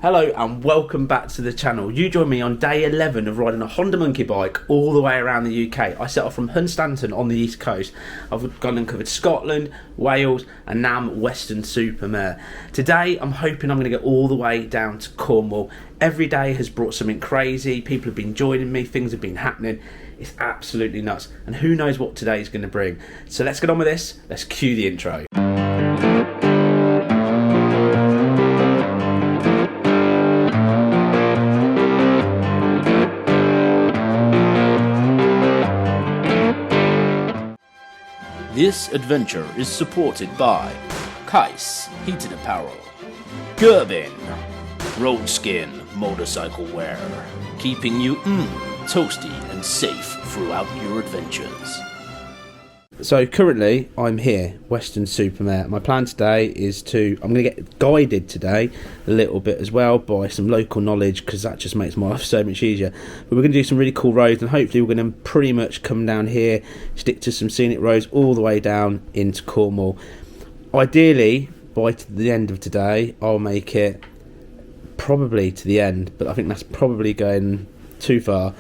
Hello and welcome back to the channel. You join me on day 11 of riding a Honda monkey bike all the way around the UK. I set off from Hunstanton on the east coast. I've gone and covered Scotland, Wales and now I'm at Weston-super-Mare. Today I'm hoping I'm going to get all the way down to Cornwall. Every day has brought something crazy. People have been joining me, things have been happening. It's absolutely nuts and who knows what today is going to bring. So let's get on with this. Let's cue the intro. This adventure is supported by Keis heated apparel, Gerbing, RoadSkin motorcycle wear, keeping you toasty and safe throughout your adventures. So currently I'm here, Weston-super-Mare. My plan today is I'm going to get guided today a little bit as well by some local knowledge because that just makes my life so much easier. But we're going to do some really cool roads and hopefully we're going to pretty much come down here, stick to some scenic roads all the way down into Cornwall. Ideally, by the end of today, I'll make it probably to the end, but I think that's probably going too far.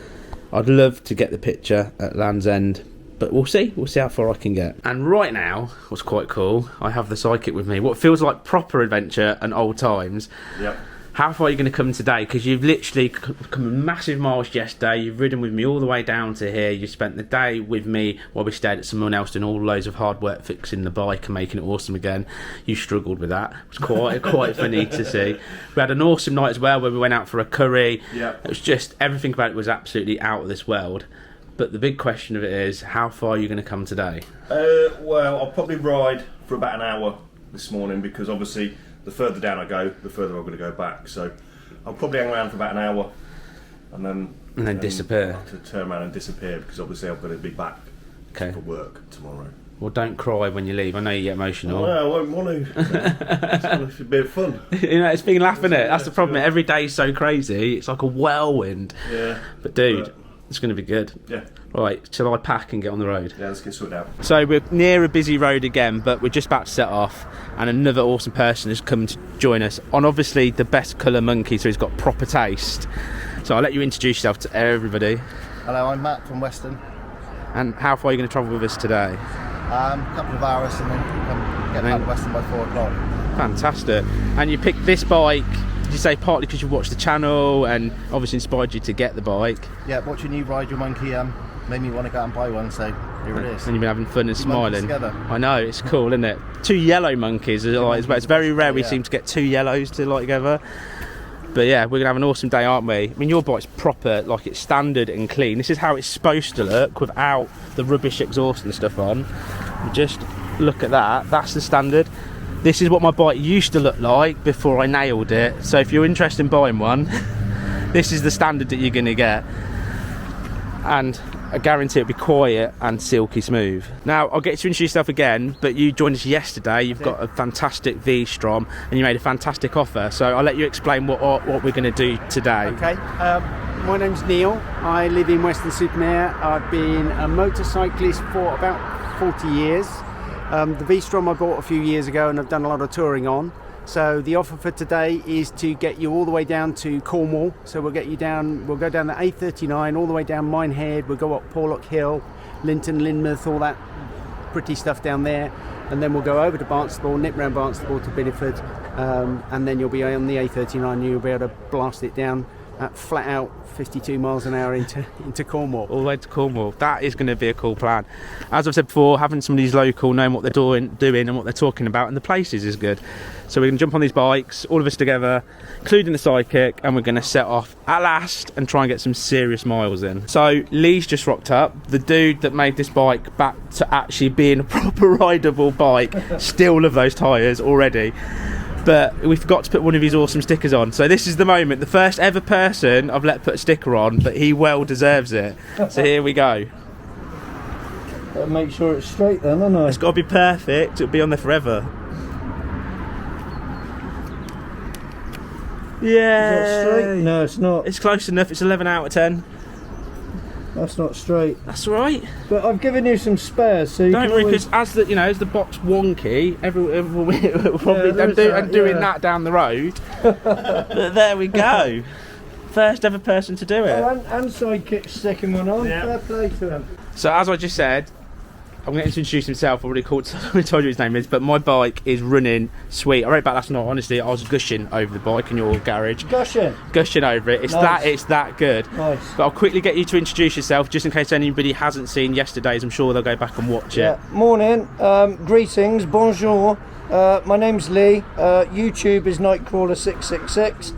I'd love to get the picture at Land's End, but we'll see how far I can get. And right now, what's quite cool, I have the Psychic with me. What feels like proper adventure and old times. Yep. How far are you going to come today? Because you've literally come massive miles yesterday. You've ridden with me all the way down to here. You spent the day with me while we stayed at someone else doing all loads of hard work fixing the bike and making it awesome again. You struggled with that. It was quite funny to see. We had an awesome night as well where we went out for a curry. Yep. It was just, everything about it was absolutely out of this world. But the big question of it is, how far are you going to come today? Well, I'll probably ride for about an hour this morning because obviously the further down I go, the further I'm going to go back. So I'll probably hang around for about an hour and then disappear. I'll have to turn around and disappear because obviously I've got to be back for work tomorrow. Well, don't cry when you leave. I know you get emotional. Oh, no, I won't want to. It's a bit of fun. You know, it's been laughing it. That's the problem. Every day's so crazy. It's like a whirlwind. Yeah. But dude, it's going to be good. Yeah. Right, shall I pack and get on the road? Yeah, let's get sorted out. So we're near a busy road again, but we're just about to set off, and another awesome person has come to join us on obviously the best colour monkey, so he's got proper taste. So I'll let you introduce yourself to everybody. Hello, I'm Matt from Weston. And how far are you going to travel with us today? A couple of hours and then get back to Weston by 4 o'clock. Fantastic. And you picked this bike, did you say partly because you watched the channel and obviously inspired you to get the bike? Yeah, watching you ride your monkey made me want to go out and buy one, so here it is. And you've been having fun and smiling. Together. I know, it's cool, isn't it? Two yellow monkeys, it's very rare we seem to get two yellows to like together. But yeah, we're going to have an awesome day, aren't we? I mean, your bike's proper, like it's standard and clean. This is how it's supposed to look without the rubbish exhaust and stuff on. Just look at that, that's the standard. This is what my bike used to look like before I nailed it. So if you're interested in buying one, this is the standard that you're going to get. And I guarantee it'll be quiet and silky smooth. Now, I'll get you to introduce yourself again, but you joined us yesterday. You've got a fantastic V-Strom and you made a fantastic offer. So I'll let you explain what we're going to do today. Okay, my name's Neil. I live in Weston-super-Mare. I've been a motorcyclist for about 40 years. The V-Strom I bought a few years ago and I've done a lot of touring on. So the offer for today is to get you all the way down to Cornwall. So we'll get you down, we'll go down the A39 all the way down Minehead, we'll go up Porlock Hill, Linton, Lynmouth, all that pretty stuff down there. And then we'll go over to Barnstaple, nip round Barnstaple to Biddeford, and then you'll be on the A39, you'll be able to blast it down at flat out 52 miles an hour into Cornwall. All the way to Cornwall. That is going to be a cool plan. As I've said before, having somebody's local, knowing what they're doing and what they're talking about and the places is good. So we're going to jump on these bikes, all of us together, including the Psychic, and we're going to set off at last and try and get some serious miles in. So Lee's just rocked up, the dude that made this bike back to actually being a proper rideable bike. Still love those tyres already. But we forgot to put one of his awesome stickers on. So this is the moment, the first ever person I've let put a sticker on, but he well deserves it. So here we go. Gotta make sure it's straight then, haven't I? It's got to be perfect, it'll be on there forever. Yeah. Is that straight? No, it's not. It's close enough, it's 11 out of 10. That's not straight. That's all right. But I've given you some spares, so you Don't can worry, always... because as the box wonky, we'll probably doing that down the road. But there we go. First ever person to do it. Oh, and sidekick sticking one on. Yeah. Fair play to him. So as I just said, I'm going to introduce himself. I already told you his name is, but my bike is running sweet. I wrote back last night. Honestly, I was gushing over the bike in your garage. Gushing over it. It's Nice. that good. Nice. But I'll quickly get you to introduce yourself, just in case anybody hasn't seen yesterday's. I'm sure they'll go back and watch it. Morning. Greetings. Bonjour. My name's Lee. YouTube is Nightcrawler666.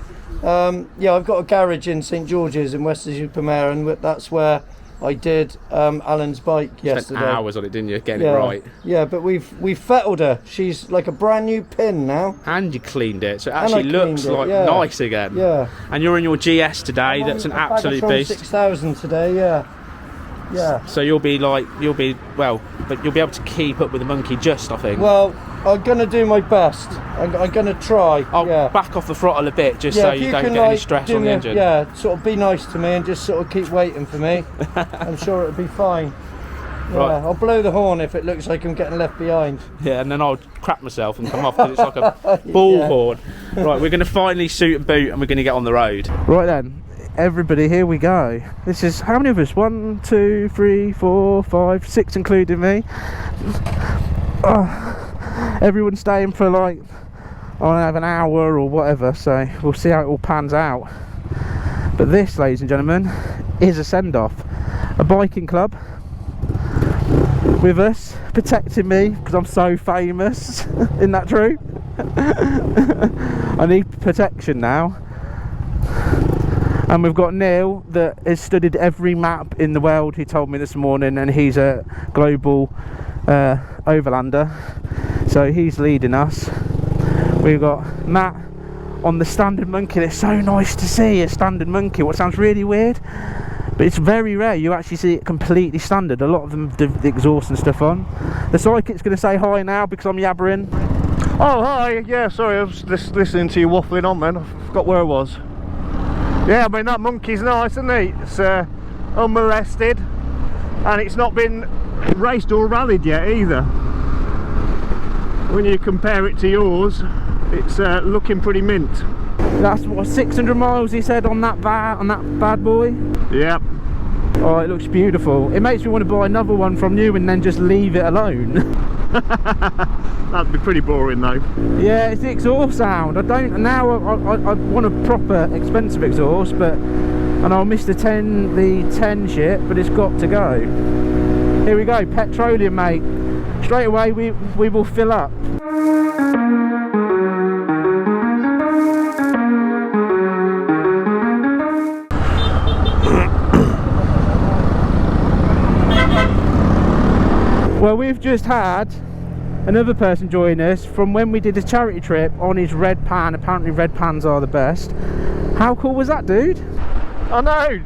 Yeah, I've got a garage in St George's in Weston-super-Mare, and that's where I did Alan's bike yesterday. Spent hours on it, didn't you? Getting it right. Yeah, but we've fettled her. She's like a brand new pin now. And you cleaned it, so it actually looks like nice again. Yeah. And you're in your GS today. That's an absolute beast. 6,000 today. Yeah. Yeah. So you'll be able to keep up with the monkey, just I think. Well, I'm gonna do my best. I'm gonna try. I'll back off the throttle a bit, just so you don't get any stress on the engine. Yeah, sort of be nice to me and just sort of keep waiting for me. I'm sure it'll be fine. Yeah, Right. I'll blow the horn if it looks like I'm getting left behind. Yeah, and then I'll crap myself and come off because it's like a bullhorn. Right, we're going to finally suit and boot and we're going to get on the road. Right then, everybody, here we go. This is, how many of us? 1, 2, 3, 4, 5, 6 including me. Everyone's staying for like, I don't have an hour or whatever, so we'll see how it all pans out. But this, ladies and gentlemen, is a send-off. A biking club with us, protecting me because I'm so famous. Isn't that true? I need protection now. And we've got Neil that has studied every map in the world, he told me this morning, and he's a global overlander, so he's leading us. We've got Matt on the standard monkey. It's so nice to see a standard monkey, what sounds really weird, but it's very rare you actually see it completely standard. A lot of them have the exhaust and stuff on. The psychic's going to say hi now because I'm yabbering. Oh, hi. Yeah, sorry, I was just listening to you waffling on then. I forgot where I was. Yeah, I mean, that monkey's nice, isn't he? It's unmolested, and it's not been raced or rallied yet either. When you compare it to yours, it's looking pretty mint. That's what, 600 miles he said on that bad boy? Yeah. Oh, it looks beautiful. It makes me want to buy another one from you and then just leave it alone. That'd be pretty boring though. Yeah, it's the exhaust sound. I want a proper expensive exhaust, but and I'll miss the 10 shit, but it's got to go. Here we go, petroleum, mate. Straight away we will fill up. Well, we've just had another person join us from when we did a charity trip on his red pan. Apparently red pans are the best. How cool was that, dude? I know.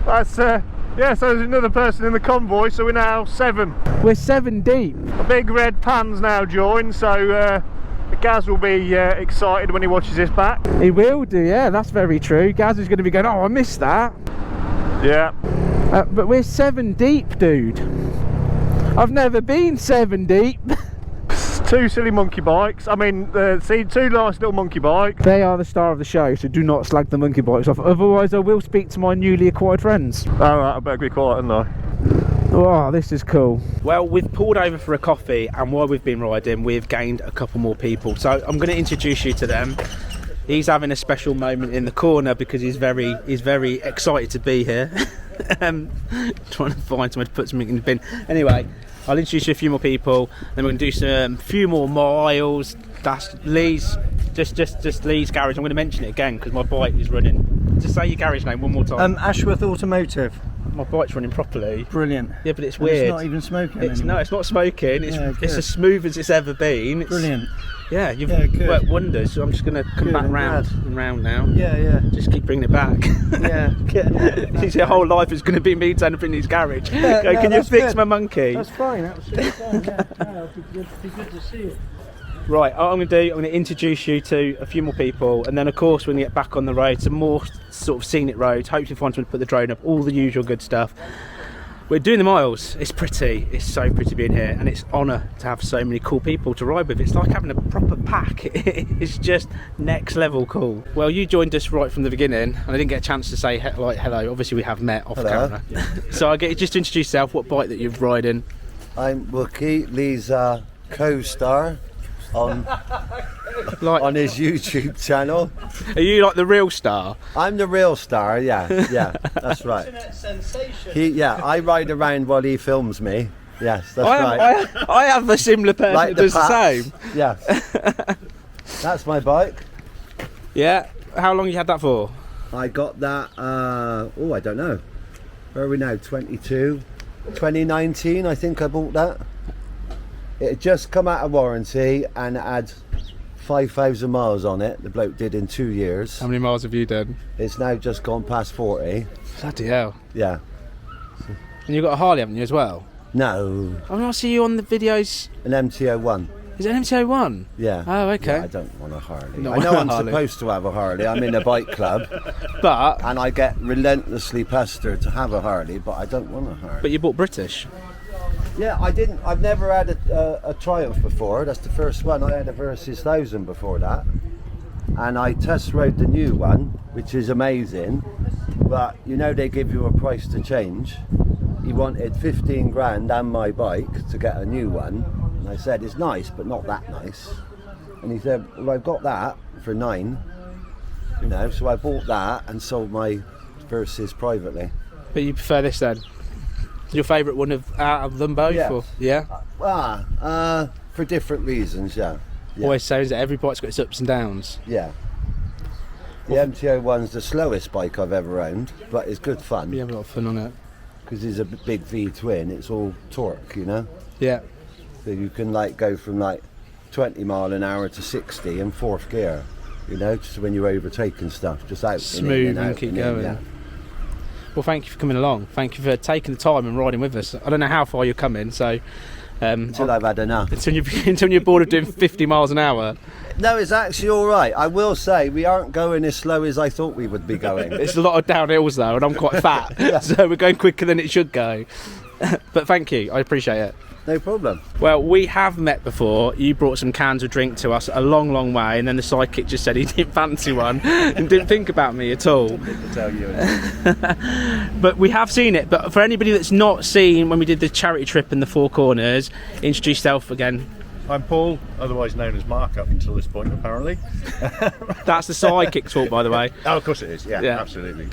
That's yeah, so there's another person in the convoy, so we're now 7. We're 7 deep. A big red pan's now joined, so Gaz will be excited when he watches this back. He will do, yeah, that's very true. Gaz is going to be going, oh, I missed that. Yeah. But we're 7 deep, dude. I've never been 7 deep. 2 silly monkey bikes. I mean, see, 2 nice little monkey bikes. They are the star of the show, so do not slag the monkey bikes off. Otherwise, I will speak to my newly acquired friends. Alright, I better be quiet, haven't I? Oh, this is cool. Well, we've pulled over for a coffee, and while we've been riding, we've gained a couple more people. So I'm going to introduce you to them. He's having a special moment in the corner because he's very excited to be here. Trying to find someone to put something in the bin. Anyway, I'll introduce you a few more people, then we're going to do some few more miles. That's Lee's, just Lee's garage. I'm going to mention it again because my bike is running. Just say your garage name one more time. Ashworth Automotive. My bike's running properly. Brilliant. Yeah, but it's And weird. It's not even smoking anymore. No, it's not smoking. It's as smooth as it's ever been. Brilliant. Yeah, you've good. worked wonders. So I'm just going to come Good, back I'm round glad. and round now. Yeah. Just keep bringing it back. Yeah. His whole life is going to be me turning up in his garage. Go, can you that's fix good. my monkey? That's fine, absolutely fine. Yeah, it'll be good to see it. Right, what I'm going to do, I'm going to introduce you to a few more people, and then of course when we get back on the road, some more sort of scenic roads, hopefully find someone to put the drone up, all the usual good stuff. We're doing the miles. It's pretty. It's so pretty being here, and it's an honour to have so many cool people to ride with. It's like having a proper pack. It's just next level cool. Well, you joined us right from the beginning, and I didn't get a chance to say hello. Obviously, we have met off camera. So I get you just to introduce yourself. What bike that you're riding? I'm Wookie, Lee's co-star on his YouTube channel. Are you like the real star? I'm the real star, yeah, that's right. Internet sensation. I ride around while he films me. Yes, that's right. I have a similar person Like that does the Pats. same. Yes. That's my bike. Yeah. How long you had that for? I got that, I don't know. Where are we now, 2019, I think I bought that. It had just come out of warranty and it had 5,000 miles on it. The bloke did in 2 years. How many miles have you done? It's now just gone past 40. Bloody hell. Yeah. And you've got a Harley, haven't you, as well? No, I mean, I see you on the videos. an MT-01. Is it an MT-01? Yeah. Oh, okay. Yeah, I don't want a Harley. Not I know I'm a Harley. supposed to have a Harley. I'm in a bike club But and I get relentlessly pestered to have a Harley, but I don't want a Harley. you bought British. Yeah, I've never had a Triumph before. That's the first one. I had a Versys 1000 before that. And I test rode the new one, which is amazing. But you know they give you a price to change. He wanted 15 grand and my bike to get a new one. And I said, it's nice, but not that nice. And he said, well, I've got that for 9. You know, so I bought that and sold my Versys privately. But you prefer this then? Your favourite one out of them both? Yes. Or? Yeah? For different reasons, yeah. Always says that every bike's got its ups and downs. Yeah. The MT-01's the slowest bike I've ever owned, but it's good fun You have a lot of fun on it. because it's a big V-twin. It's all torque, you know. Yeah. So you can like go from like 20 mile an hour to 60 in 4th gear, you know, just when you're overtaking stuff, just out Smooth in and out keep and in, going. yeah. Well, thank you for coming along. Thank you for taking the time and riding with us. I don't know how far you're coming, so Until I've had enough. until you're bored of doing 50 miles an hour. No, it's actually all right. I will say we aren't going as slow as I thought we would be going. It's a lot of downhills though, and I'm quite fat, so we're going quicker than it should go. But thank you, I appreciate it. No problem. Well, we have met before. You brought some cans of drink to us a long, long way, and then the sidekick just said he didn't fancy one and didn't think about me at all. To tell you. But we have seen it. But for anybody that's not seen when we did the charity trip in the Four Corners, introduce yourself again. I'm Paul, otherwise known as Mark up until this point, apparently. That's the sidekick's fault, by the way. Oh, of course it is. Yeah. Yeah. Absolutely.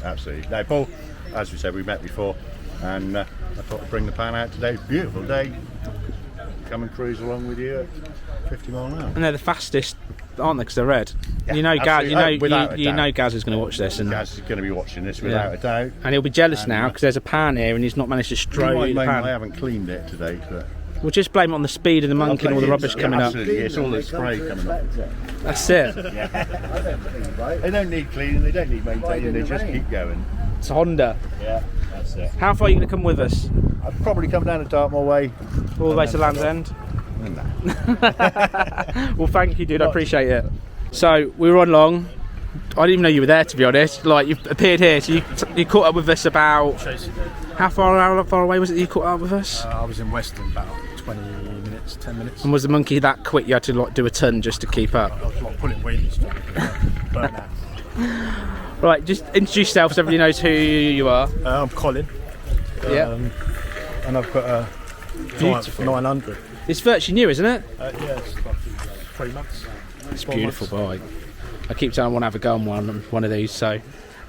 No, Paul, as we said, we met before, and I thought I'd bring the pan out today. Beautiful day. Come and cruise along with you at 50 mile an hour. And they're the fastest, aren't they? Because they're red. Yeah, you know, Gaz. absolutely. Without a You doubt. know, Gaz is going to watch this, and Gaz is going to be watching this without a doubt. and he'll be jealous now because there's a pan here, and he's not managed to You stroke might the blame pan. I haven't cleaned it today, but We'll just blame it on the speed of the monkey and all the rubbish coming up. absolutely. It's all the spray coming up. That's it. They don't need cleaning, they don't need maintaining, they just keep going. It's a Honda. Yeah, that's it. How far are you going to come with us? I'd probably come down to Dartmoor Way. All the way to Land's End? Well, thank you, dude. I appreciate it. So we were on long. I didn't even know you were there, to be honest. Like, you appeared here, so you caught up with us about how far away was it that you caught up with us? I was in Weston about 20 minutes, 10 minutes. And was the monkey that quick you had to like do a ton just to keep up? I was like pulling wheelies, burn out. Right, just introduce yourself so everybody knows who you are. I'm Colin. Yeah. And I've got a Beautiful. 900. It's virtually new, isn't it? Yeah, it's about 3 months. It's a 4 beautiful months. bike. I keep saying I want to have a go on one of these, so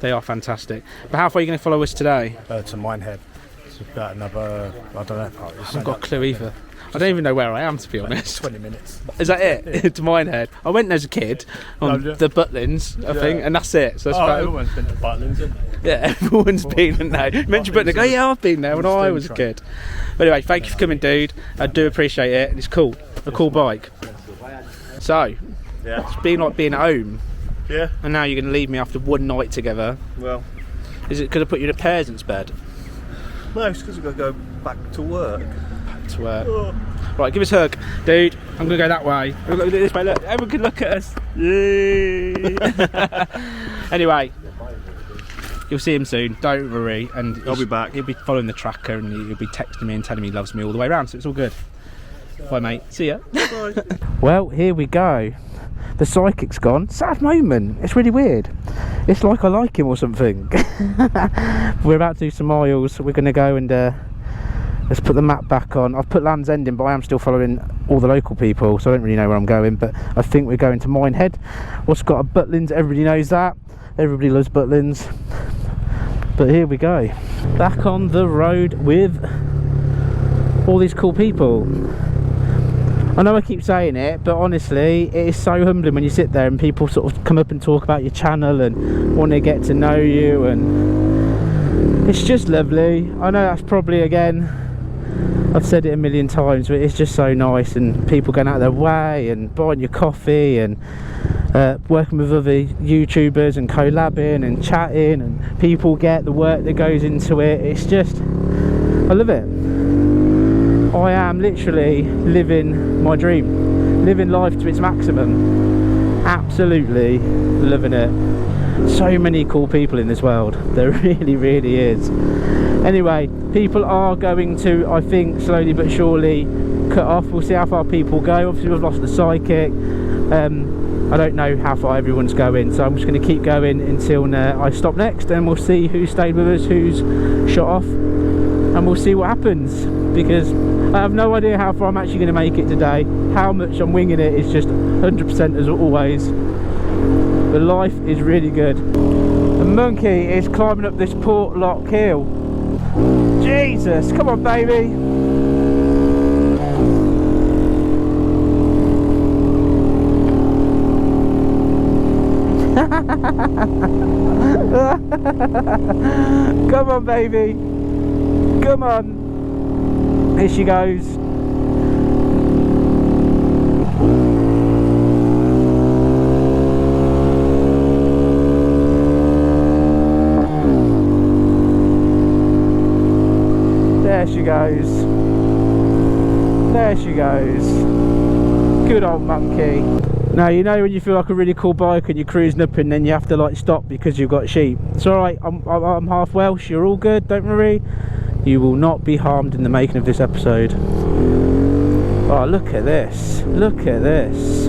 they are fantastic. But how far are you going to follow us today? To Minehead. It's about another, I don't know. I haven't got a clue either. I don't even know where I am, to be honest. 20 minutes. Is that it? To Minehead. I went as a kid on No, yeah. the Butlins, I think, and that's it. So that's about, Everyone's been to Butlins, hasn't they? yeah, everyone's been in there. Mention Butlins, go, yeah, I've been there when I was a kid. But anyway, thank you for coming, dude. I do appreciate it. It's cool. A cool bike. So, it's been like being at home. Yeah, And now you're going to leave me after one night together. well, Is it because I put you in a parents' bed? no, it's because I've got to go back to work. To work. Oh. Right, give us a hug. Dude, I'm going to go that way. Look at this way, look. Everyone can look at us. Anyway, you'll see him soon, don't worry. And I'll be back. He'll be following the tracker and he'll be texting me and telling me he loves me all the way around, so it's all good. Bye, mate. See ya. Bye. Well, here we go. The psychic's gone. Sad moment. It's really weird. It's like I like him or something. We're about to do some miles. We're going to go and let's put the map back on. I've put Land's End in, but I am still following all the local people, so I don't really know where I'm going. But I think we're going to Minehead. What's got a Butlins? Everybody knows that. Everybody loves Butlins. But here we go. Back on the road with all these cool people. I know I keep saying it, but honestly, it is so humbling when you sit there and people sort of come up and talk about your channel and want to get to know you, and it's just lovely. I know that's probably, again, I've said it a million times, but it's just so nice, and people going out of their way and buying your coffee and working with other YouTubers and collabing and chatting, and people get the work that goes into it. It's just, I love it. I am literally living my dream, living life to its maximum. Absolutely loving it. So many cool people in this world. There really, really is. Anyway, people are going to, I think, slowly but surely cut off. We'll see how far people go. Obviously, we've lost the psychic. I don't know how far everyone's going, so I'm just going to keep going until I stop next, and we'll see who stayed with us, who's shot off, and we'll see what happens, because I have no idea how far I'm actually going to make it today. How much I'm winging it is just 100% as always. But life is really good. The monkey is climbing up this Porlock hill. Jesus, come on, baby. Come on, baby. Come on. Here she goes. There she goes. There she goes. Good old monkey. Now, you know when you feel like a really cool bike and you're cruising up and then you have to like stop because you've got sheep. It's alright, I'm half Welsh, you're all good, don't worry. You will not be harmed in the making of this episode. Oh, look at this. Look at this.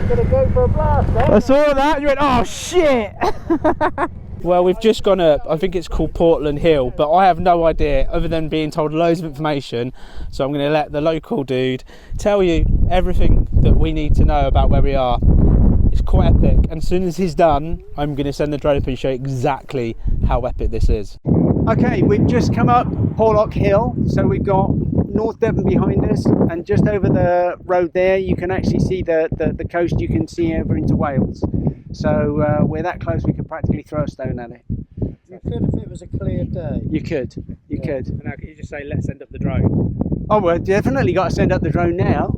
Gonna go for a blast, eh? I saw that and you went, oh shit. Well, we've just gone up, I think it's called Portland Hill, but I have no idea other than being told loads of information, so I'm going to let the local dude tell you everything that we need to know about where we are. It's quite epic, and as soon as he's done, I'm going to send the drone up and show you exactly how epic this is. Okay, we've just come up Porlock Hill, so we've got North Devon behind us, and just over the road there you can actually see the coast. You can see over into Wales, so we're that close we could practically throw a stone at it. You could if it was a clear day. You could. And now can you just say, let's send up the drone? Oh, well, definitely got to send up the drone now.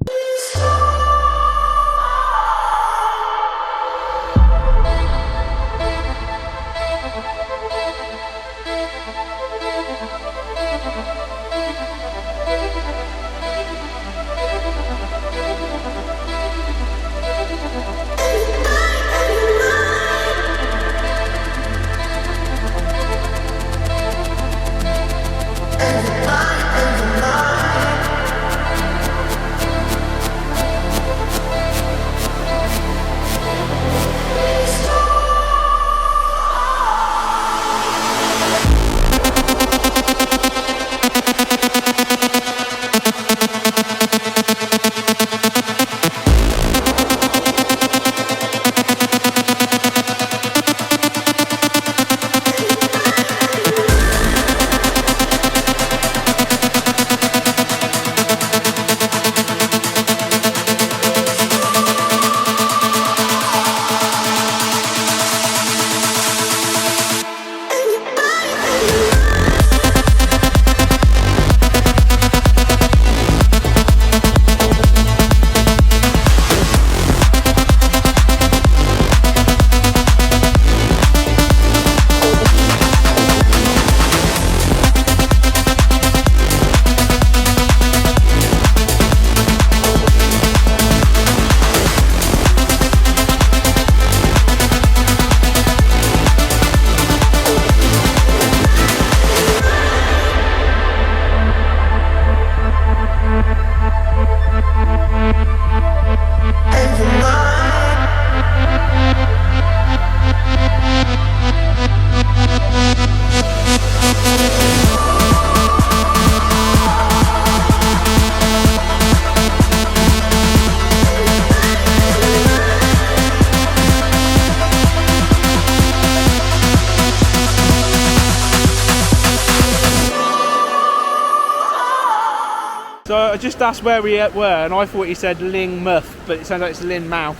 I just asked where we were, and I thought he said Lynmouth, but it sounds like it's Lynmouth,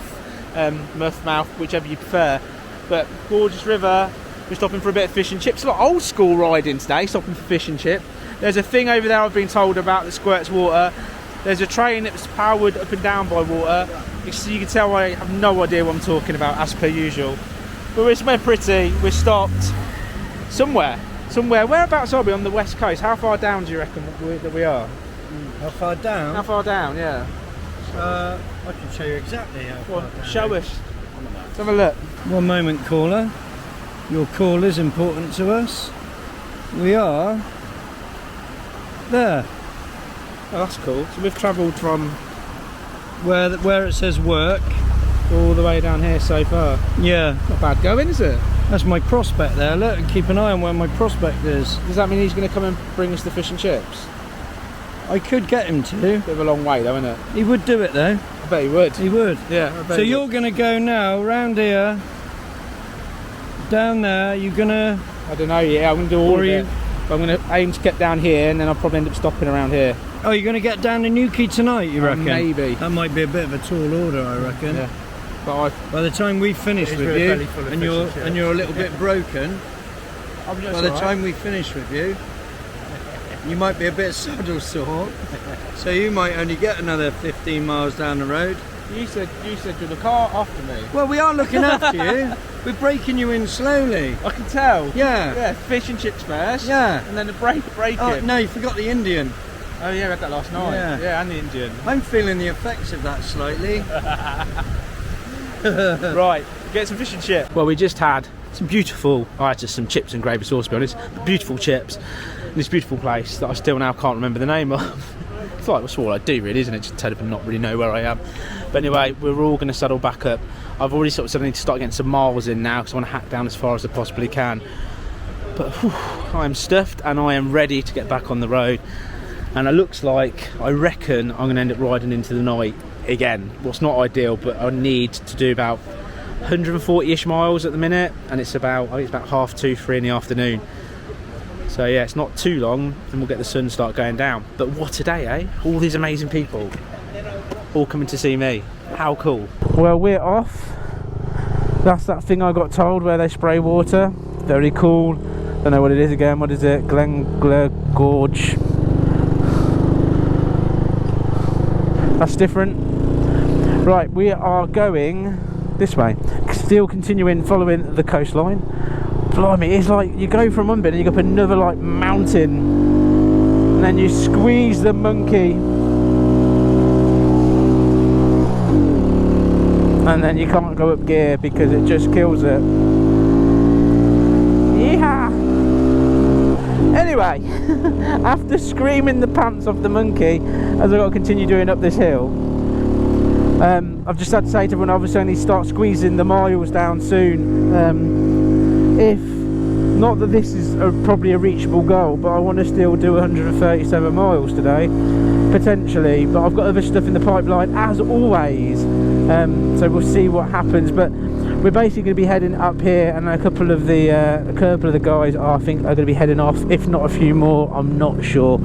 Mouth, whichever you prefer. But gorgeous river. We're stopping for a bit of fish and chips. A lot of old school riding today, stopping for fish and chip. There's a thing over there I've been told about that squirts water. There's a train that's powered up and down by water. You can tell I have no idea what I'm talking about, as per usual. But we're somewhere pretty. We're stopped somewhere. Whereabouts are we on the west coast? How far down do you reckon that we are? How far down? How far down, yeah. I can show you exactly how far down. Show us. Let's have a look. One moment, caller. Your call is important to us. We are there. Oh, that's cool. So we've travelled from Where it says work. all the way down here so far. Yeah. Not bad going, is it? That's my prospect there. Look, and keep an eye on where my prospect is. Does that mean he's going to come and bring us the fish and chips? I could get him to. Bit of a long way though, isn't it? He would do it though. I bet he would. He would. Yeah, I bet So he you're would. going to go now, round here, down there, you're going to... I don't know yet, I'm going to do all of it. But I'm going to aim to get down here and then I'll probably end up stopping around here. Oh, you're going to get down to Newquay tonight, you reckon? Maybe. That might be a bit of a tall order, I reckon. Yeah. But by the time we finish with you, and you're a little bit broken, by the time we finish with you, you might be a bit saddle sore. So you might only get another 15 miles down the road. You said you'd look after me. Well, we are looking after you. We're breaking you in slowly. I can tell. Yeah. Yeah, fish and chips first. Yeah. And then the break Oh, it. no, you forgot the Indian. Oh yeah, we had that last night. Yeah, and the Indian. I'm feeling the effects of that slightly. Right, get some fish and chips. Well, we just had some beautiful, just some chips and gravy sauce, to be honest. Beautiful chips in this beautiful place that I still now can't remember the name of. It's like that's all I do really, isn't it? Just turn up and not really know where I am. But anyway, we're all going to saddle back up. I've already sort of said I need to start getting some miles in now because I want to hack down as far as I possibly can. But I am stuffed and I am ready to get back on the road. And it looks like, I reckon I'm going to end up riding into the night again. Well, it's not ideal, but I need to do about 140-ish miles at the minute, and it's about, I think it's about 2:30, 3 in the afternoon. So yeah, it's not too long, and we'll get the sun start going down. But what a day, eh? All these amazing people, all coming to see me. How cool. Well, we're off. That's that thing I got told where they spray water. Very cool. Don't know what it is again. What is it? Glengler Gorge. That's different. Right, we are going this way. Still continuing following the coastline. Blimey, it's like you go from one bit and you go up another like mountain, and then you squeeze the monkey, and then you can't go up gear because it just kills it. Yeah. Anyway, after screaming the pants off the monkey as I've got to continue doing up this hill, I've just had to say to everyone, obviously I need to start squeezing the miles down soon. If not that this is probably a reachable goal, but I want to still do 137 miles today, potentially, but I've got other stuff in the pipeline as always, so we'll see what happens. But we're basically going to be heading up here, and a couple of the guys I think are going to be heading off, if not a few more, I'm not sure.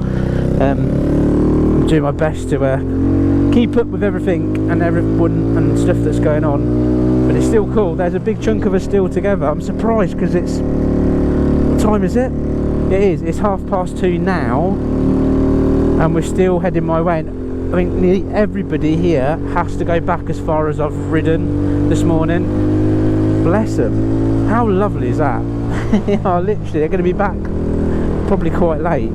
I'm doing my best to keep up with everything and everyone and stuff that's going on, but it's still cool. There's a big chunk of us still together. I'm surprised because it's, what time is it? It is, it's 2:30 now, and we're still heading my way. And I think nearly everybody here has to go back as far as I've ridden this morning. Bless them. How lovely is that? Yeah, literally, they're going to be back probably quite late.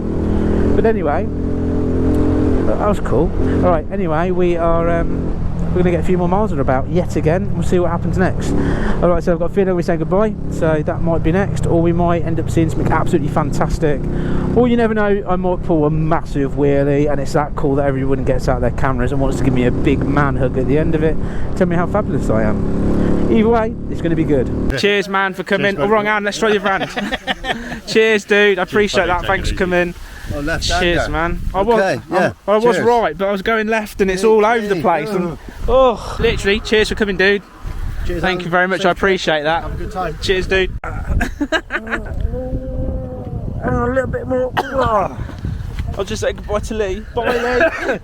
But anyway, that was cool. Alright, anyway, we are we're going to get a few more miles on about yet again. We'll see what happens next. Alright, so I've got a feeling we're saying goodbye, so that might be next, or we might end up seeing something absolutely fantastic, or you never know, I might pull a massive wheelie and it's that cool that everyone gets out their cameras and wants to give me a big man hug at the end of it, tell me how fabulous I am. Either way, it's going to be good. Cheers man for coming. Oh, wrong hand, let's try your hand. Cheers dude, I appreciate that, thanks for coming. Oh, left Cheers man. I was Cheers. right, but I was going left and it's all over the place. Oh, literally, cheers for coming dude. Cheers, Thank you very much, I appreciate that. Have a good time. Cheers dude. A little bit more. I'll just say goodbye to Lee. Bye, Lee.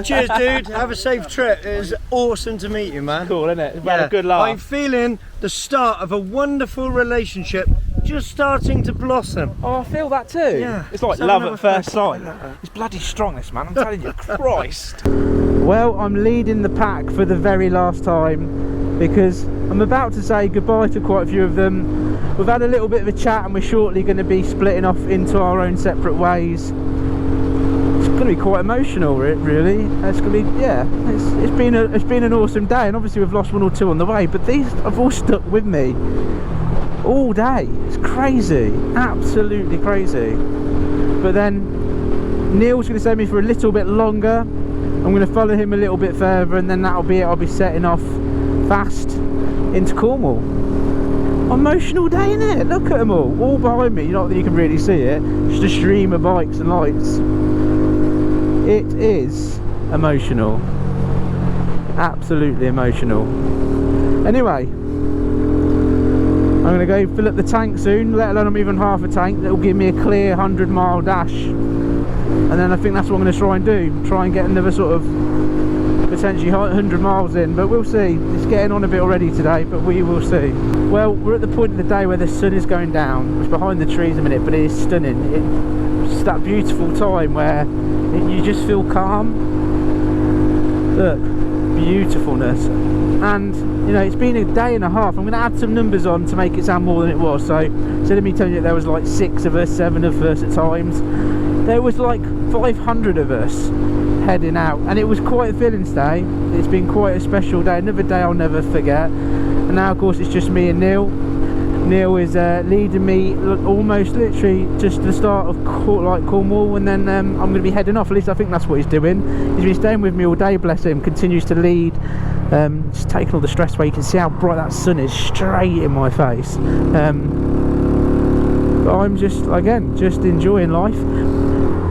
Cheers, dude. Have a safe trip. It was awesome to meet you, man. Cool, isn't it? We've had a good laugh. I'm feeling the start of a wonderful relationship just starting to blossom. Oh, I feel that too. Yeah. It's like So love another at first fun. sight. It's bloody strong, this man. I'm telling you, Christ. Well, I'm leading the pack for the very last time because I'm about to say goodbye to quite a few of them. We've had a little bit of a chat and we're shortly going to be splitting off into our own separate ways. It's going to be quite emotional, really. It's going to be, yeah. It's been an awesome day, and obviously we've lost one or two on the way, but these have all stuck with me all day. It's crazy, absolutely crazy. But then Neil's going to stay with me for a little bit longer. I'm going to follow him a little bit further, and then that'll be it. I'll be setting off fast into Cornwall. Emotional day, innit? Look at them all behind me. Not that you can really see it, just a stream of bikes and lights. It is emotional, absolutely emotional. Anyway, I'm going to go fill up the tank soon, let alone I'm even half a tank. That will give me a clear 100-mile dash, and then I think that's what I'm going to try and do, try and get another sort of potentially 100 miles in, but we'll see. It's getting on a bit already today, but we will see. Well, we're at the point of the day where the sun is going down. It's behind the trees a minute, but it is stunning. It's that beautiful time where you just feel calm. Look, beautifulness. And you know, it's been a day and a half. I'm going to add some numbers on to make it sound more than it was. So instead of me telling you there was like 6 of us, 7 of us at times, there was like 500 of us heading out, and it was quite a feeling today. It's been quite a special day, another day I'll never forget. And now of course it's just me and Neil. Neil is leading me almost literally just the start of Cornwall, and then I'm going to be heading off. At least I think that's what he's doing. He's been staying with me all day, bless him. Continues to lead, just taking all the stress away. You can see how bright that sun is straight in my face. But I'm just, again, just enjoying life.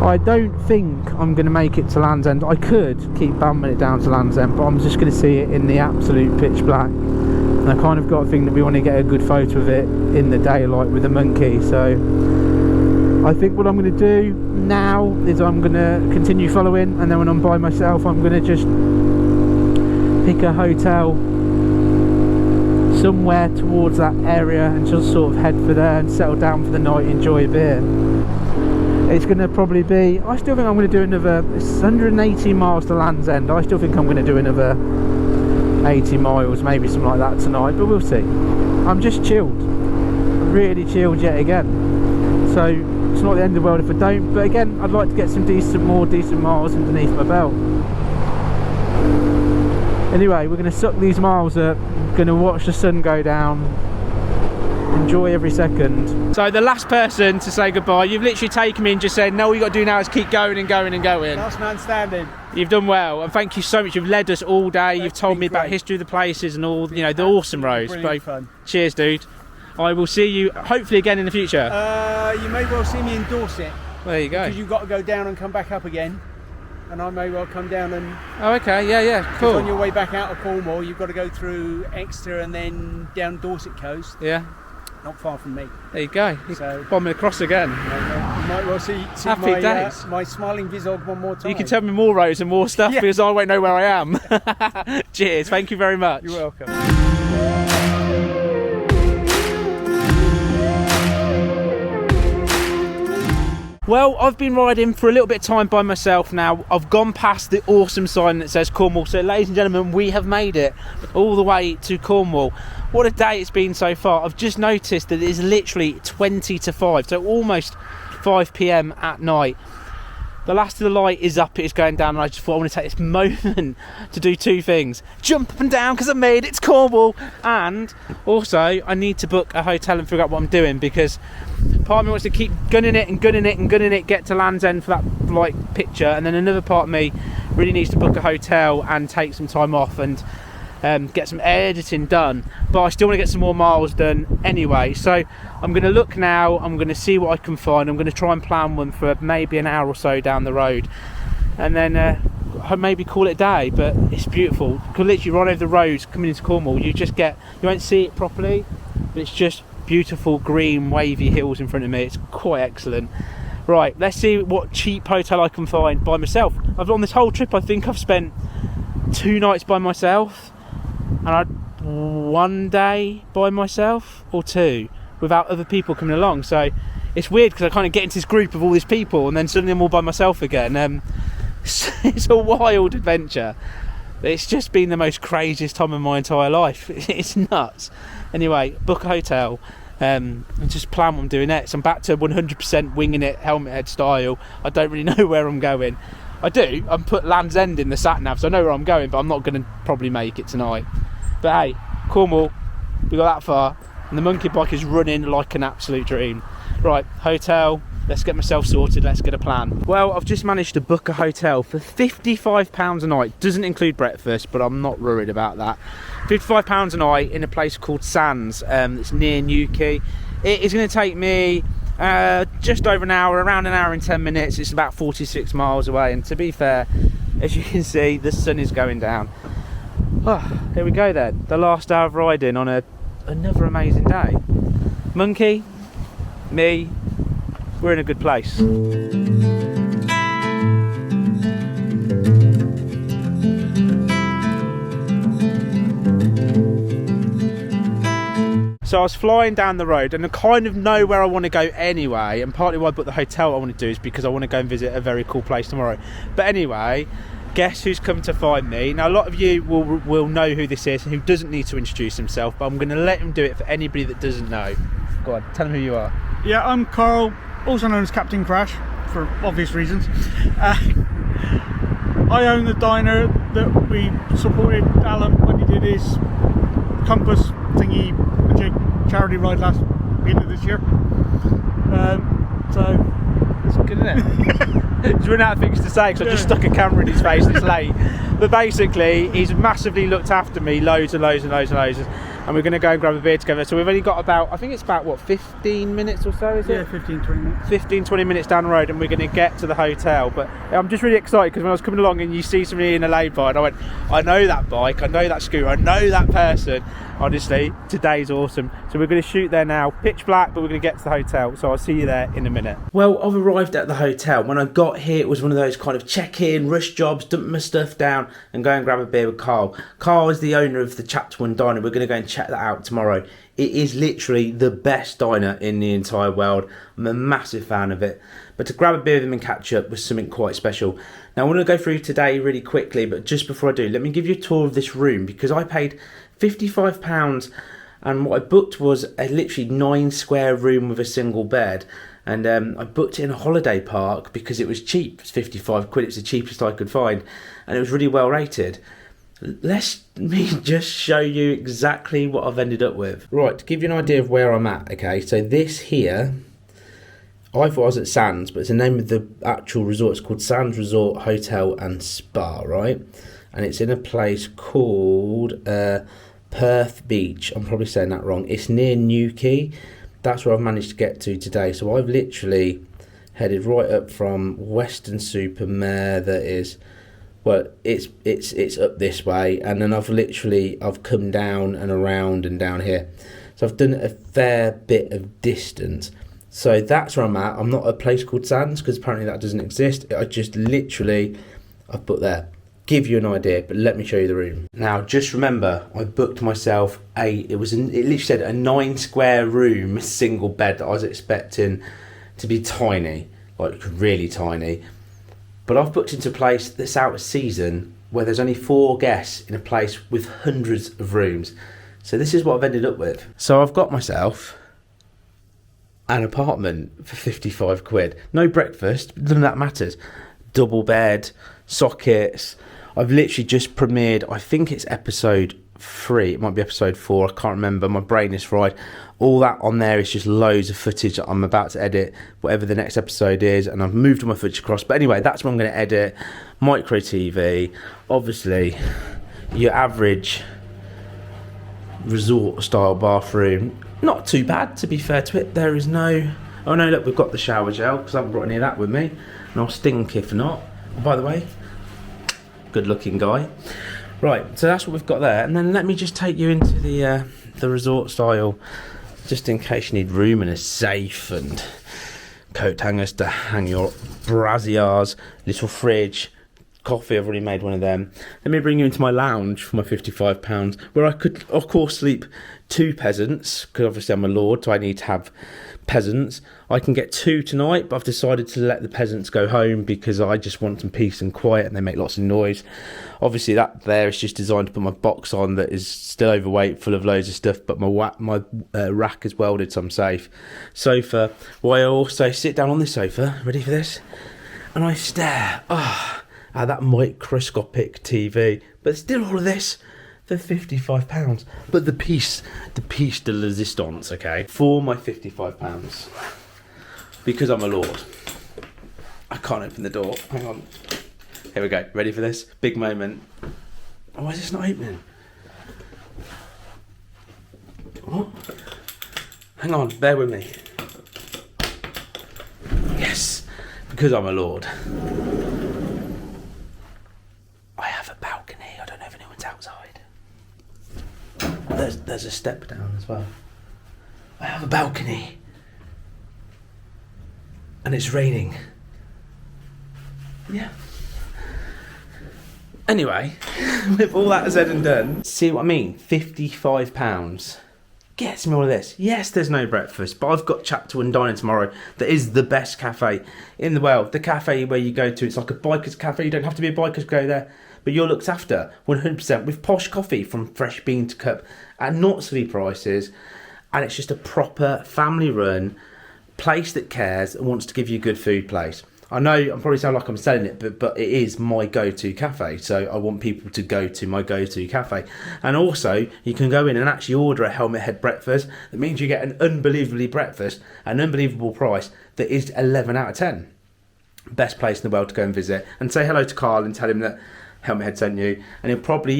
I don't think I'm going to make it to Land's End. I could keep bumming it down to Land's End, but I'm just going to see it in the absolute pitch black. And I kind of got a thing that we want to get a good photo of it in the daylight with the monkey. So I think what I'm going to do now is I'm going to continue following, and then when I'm by myself I'm going to just pick a hotel somewhere towards that area and just sort of head for there and settle down for the night, enjoy a beer. It's going to probably be, I still think I'm going to do another, it's 180 miles to Land's End. I still think I'm going to do another 80 miles, maybe something like that tonight, but we'll see. I'm just chilled, really chilled yet again. So it's not the end of the world if I don't, but again, I'd like to get some more decent miles underneath my belt. Anyway, we're going to suck these miles up, going to watch the sun go down, enjoy every second. So the last person to say goodbye, you've literally taken me and just said, no, all you got to do now is keep going and going and going. Last man standing. You've done well, and thank you so much. You've led us all day. You've told me about history of the places and all, you know, the awesome roads. Brilliant fun. Cheers, dude. I will see you hopefully again in the future. You may well see me in Dorset. There you go. Because you've got to go down and come back up again. And I may well come down and... Oh, okay, yeah, cool. On your way back out of Cornwall, you've got to go through Exeter and then down Dorset coast. Yeah. Not far from me. There you go. So, bombing across again. You might well see Happy my, days. My smiling visog one more time. You can tell me more roads and more stuff because I won't know where I am. Cheers, thank you very much. You're welcome. Well, I've been riding for a little bit of time by myself now. I've gone past the awesome sign that says Cornwall. So, ladies and gentlemen, we have made it all the way to Cornwall. What a day it's been so far. I've just noticed that it is literally 20 to 5, so almost 5 PM at night. The last of the light is up, it is going down, and I just thought I want to take this moment to do 2 things. Jump up and down because I made it to Cornwall, and also I need to book a hotel and figure out what I'm doing, because part of me wants to keep gunning it and gunning it and gunning it, get to Land's End for that like picture, and then another part of me really needs to book a hotel and take some time off and get some editing done. But I still want to get some more miles done anyway, so I'm going to look now, I'm going to see what I can find. I'm going to try and plan one for maybe an hour or so down the road, and then maybe call it a day. But it's beautiful. You can literally run over the roads coming into Cornwall, you won't see it properly, but it's just beautiful green wavy hills in front of me. It's quite excellent. Right, let's see what cheap hotel I can find by myself. On this whole trip, I think I've spent 2 nights by myself, and 1 day by myself, or 2, without other people coming along. So it's weird because I kind of get into this group of all these people, and then suddenly I'm all by myself again. It's a wild adventure. It's just been the most craziest time of my entire life. It's nuts. Anyway, book a hotel. And just plan what I'm doing next. I'm back to 100% winging it, helmet head style. I don't really know where I'm going. I do. I'm put Land's End in the sat nav, so I know where I'm going, but I'm not going to probably make it tonight. But hey, Cornwall, we got that far, and the monkey bike is running like an absolute dream. Right, hotel. Let's get myself sorted. Let's get a plan. Well, I've just managed to book a hotel for £55 a night. Doesn't include breakfast, but I'm not worried about that. £55 a night in a place called Sands. It's near Newquay. It is going to take me just over an hour, around an hour and 10 minutes. It's about 46 miles away, and to be fair, as you can see, the sun is going down. Oh, here we go then. The last hour of riding on another amazing day. Monkey, me, we're in a good place. So I was flying down the road, and I kind of know where I want to go anyway, and partly why I booked the hotel I want to do is because I want to go and visit a very cool place tomorrow. But anyway, guess who's come to find me? Now, a lot of you will know who this is and who doesn't need to introduce himself, but I'm going to let him do it for anybody that doesn't know. Go on, tell him who you are. Yeah, I'm Carl, also known as Captain Crash, for obvious reasons. I own the diner that we supported Alan when he did his Compass thingy charity ride beginning of this year. So it's good, isn't it? He's run out of things to say because I just stuck a camera in his face and it's late. But basically, he's massively looked after me loads and loads and loads and loads. And we're going to go and grab a beer together. So we've only got about, I think it's about, what, 15 minutes or so, is it? Yeah, 15, 20 minutes. 15, 20 minutes down the road, and we're going to get to the hotel. But I'm just really excited because when I was coming along and you see somebody in a lay-by, and I went, I know that bike, I know that scooter, I know that person. Honestly, today's awesome. So we're going to shoot there now. Pitch black, but we're going to get to the hotel. So I'll see you there in a minute. Well, I've arrived at the hotel. When I got here, it was one of those kind of check-in, rush jobs, dump my stuff down and go and grab a beer with Carl. Carl is the owner of the Chapter 1 diner. We're going to go and check that out tomorrow. It is literally the best diner in the entire world. I'm a massive fan of it. But to grab a beer with him and catch up was something quite special. Now I want to go through today really quickly, but just before I do, let me give you a tour of this room because I paid £55 and what I booked was a literally 9 square room with a single bed. And I booked it in a holiday park because it was cheap. It's 55 quid, it's the cheapest I could find. And it was really well rated. Let me just show you exactly what I've ended up with. Right, to give you an idea of where I'm at, okay, so this here, I thought I was at Sands, but it's the name of the actual resort. It's called Sands Resort Hotel and Spa, right? And it's in a place called Perth Beach. I'm probably saying that wrong. It's near Newquay. That's where I've managed to get to today. So I've literally headed right up from Weston-super-Mare, that is, well, it's up this way, and then I've come down and around and down here. So I've done a fair bit of distance. So that's where I'm at. I'm not at a place called Sands because apparently that doesn't exist. I just literally, I've put there. Give you an idea, but let me show you the room. Now, just remember, I booked myself it literally said a 9 square room, single bed that I was expecting to be tiny, like really tiny. But I've booked into a place that's out of season where there's only 4 guests in a place with hundreds of rooms. So this is what I've ended up with. So I've got myself an apartment for 55 quid. No breakfast, none of that matters. Double bed, sockets. I've literally just premiered, I think it's episode 3, it might be episode 4, I can't remember, my brain is fried. All that on there is just loads of footage that I'm about to edit, whatever the next episode is, and I've moved all my footage across. But anyway, that's what I'm going to edit. Micro TV, obviously, your average resort style bathroom. Not too bad, to be fair to it. There is no... Oh no, look, we've got the shower gel, because I haven't brought any of that with me. And I'll stink if not. By the way, good looking guy. Right, so that's what we've got there. And then let me just take you into the resort style, just in case you need room and a safe and coat hangers to hang your brassieres, little fridge, coffee, I've already made one of them. Let me bring you into my lounge for my £55, where I could of course sleep 2 peasants, because obviously I'm a lord, so I need to have peasants. I can get 2 tonight, but I've decided to let the peasants go home because I just want some peace and quiet, and they make lots of noise. Obviously that there is just designed to put my box on that is still overweight, full of loads of stuff, but my rack is welded, so I'm safe. Sofa, well, I also sit down on this sofa, ready for this, and I stare at that microscopic TV, but still all of this for £55. But the piece de resistance, okay, for my £55, because I'm a lord, I can't open the door. Hang on. Here we go. Ready for this? Big moment. Oh, why is this not opening? What? Hang on, bear with me. Yes, because I'm a lord. I have a balcony. I don't know if anyone's outside. There's a step down as well. I have a balcony. And it's raining. Yeah. Anyway, with all that said and done, see what I mean? £55 gets me all of this. Yes, there's no breakfast, but I've got Chapter 1 dining tomorrow that is the best cafe in the world. The cafe where you go to, it's like a biker's cafe. You don't have to be a biker to go there, but you're looked after 100% with posh coffee from fresh bean to cup at not silly prices. And it's just a proper family run place that cares and wants to give you a good food place. I know I'm probably sound like I'm selling it, but it is my go-to cafe. So I want people to go to my go-to cafe. And also, you can go in and actually order a helmet head breakfast. That means you get an unbelievably breakfast, an unbelievable price that is 11 out of 10. Best place in the world to go and visit. And say hello to Carl and tell him that Helmet Head sent you. And he'll probably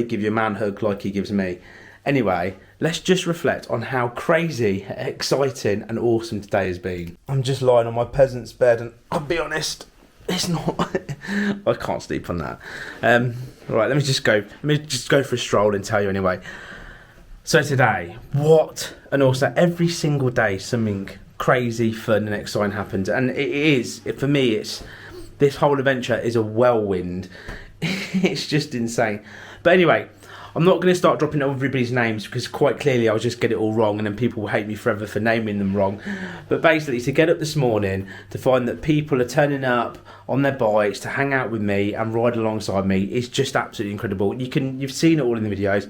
give you a man hug like he gives me. Anyway, let's just reflect on how crazy, exciting and awesome today has been. I'm just lying on my peasant's bed and I'll be honest, it's not... I can't sleep on that. Right, let me just go for a stroll and tell you anyway. So today, what an awesome... Every single day something crazy, fun and exciting happens. And it is, for me, it's... This whole adventure is a whirlwind. It's just insane. But anyway... I'm not going to start dropping everybody's names because quite clearly I'll just get it all wrong and then people will hate me forever for naming them wrong. But basically, to get up this morning, to find that people are turning up on their bikes to hang out with me and ride alongside me is just absolutely incredible. You've seen it all in the videos.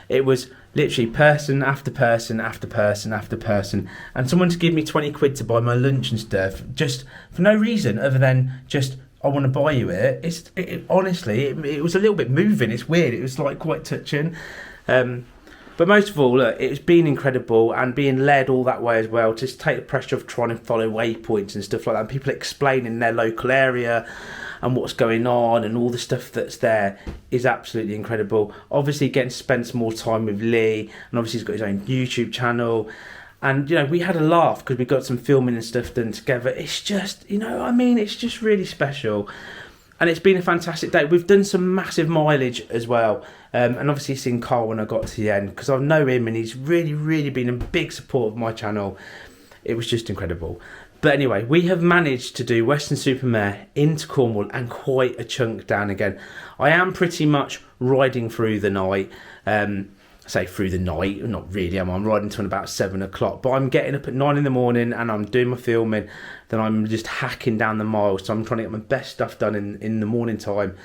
It was literally person after person after person after person. And someone to give me 20 quid to buy my lunch and stuff just for no reason other than just... I want to buy you it. Honestly, it was a little bit moving. It's weird. It was like quite touching. But most of all, look, it's been incredible and being led all that way as well. Just take the pressure of trying to follow waypoints and stuff like that. And people explaining their local area and what's going on and all the stuff that's there is absolutely incredible. Obviously, getting to spend some more time with Lee, and obviously he's got his own YouTube channel. And, you know, we had a laugh because we got some filming and stuff done together. It's just, you know, I mean, it's just really special. And it's been a fantastic day. We've done some massive mileage as well. And obviously seen Carl when I got to the end because I know him and he's really, really been a big support of my channel. It was just incredible. But anyway, we have managed to do Weston-super-Mare into Cornwall and quite a chunk down again. I am pretty much riding through the night. Say through the night, not really, I'm riding till about 7 o'clock, but I'm getting up at 9 in the morning and I'm doing my filming, then I'm just hacking down the miles, so I'm trying to get my best stuff done in the morning time, and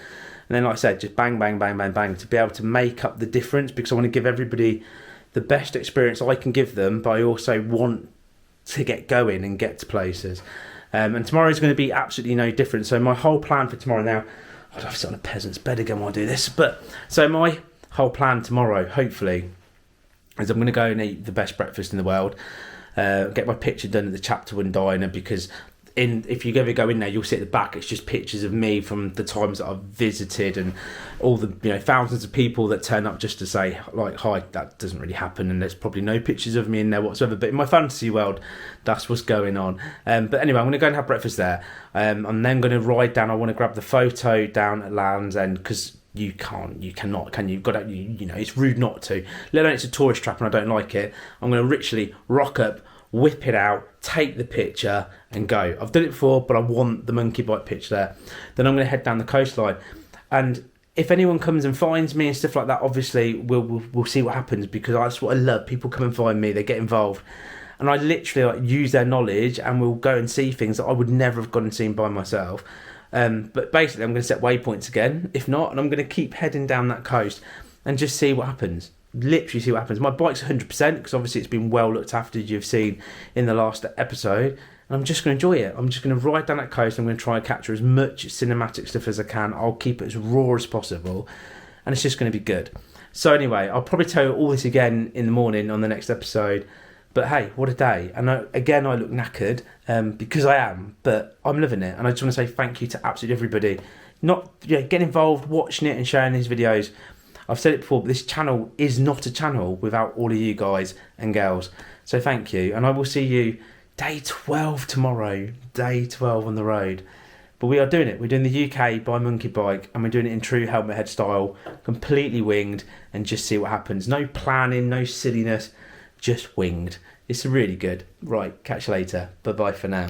then like I said, just bang, bang, bang, bang, bang, to be able to make up the difference, because I want to give everybody the best experience I can give them, but I also want to get going and get to places, and tomorrow is going to be absolutely no different, so my whole plan for tomorrow now, I'd have to sit on a peasant's bed again while I do this, but, so my whole plan tomorrow, hopefully, is I'm going to go and eat the best breakfast in the world, get my picture done at the Chapter 1 diner, because if you ever go in there, you'll see at the back, it's just pictures of me from the times that I've visited and all the, you know, thousands of people that turn up just to say, like, hi. That doesn't really happen, and there's probably no pictures of me in there whatsoever, but in my fantasy world, that's what's going on. But anyway, I'm going to go and have breakfast there. I'm then going to ride down. I want to grab the photo down at Land's End, because you cannot, can you? You've got to, you know, it's rude not to. Let alone it's a tourist trap and I don't like it. I'm going to literally rock up, whip it out, take the picture and go. I've done it before, but I want the monkey bike picture there. Then I'm going to head down the coastline, and if anyone comes and finds me and stuff like that, obviously we'll see what happens, because that's what I love. People come and find me, they get involved, and I literally like use their knowledge, and we'll go and see things that I would never have gone and seen by myself. But basically I'm going to set waypoints again, if not, and I'm going to keep heading down that coast and just see what happens. Literally see what happens. My bike's 100% because obviously it's been well looked after, as you've seen in the last episode, and I'm just going to enjoy it. I'm just going to ride down that coast. I'm going to try and capture as much cinematic stuff as I can. I'll keep it as raw as possible, and it's just going to be good. So anyway, I'll probably tell you all this again in the morning on the next episode, but hey, what a day. And again, I look knackered because I am, but I'm loving it, and I just want to say thank you to absolutely everybody. Get involved, watching it and sharing these videos. I've said it before, but this channel is not a channel without all of you guys and girls. So thank you, and I will see you day 12 tomorrow, day 12 on the road. But we are doing it. We're doing the UK by Monkey Bike, and we're doing it in true helmet head style, completely winged, and just see what happens. No planning, no silliness, just winged. It's really good. Right, catch you later. Bye-bye for now.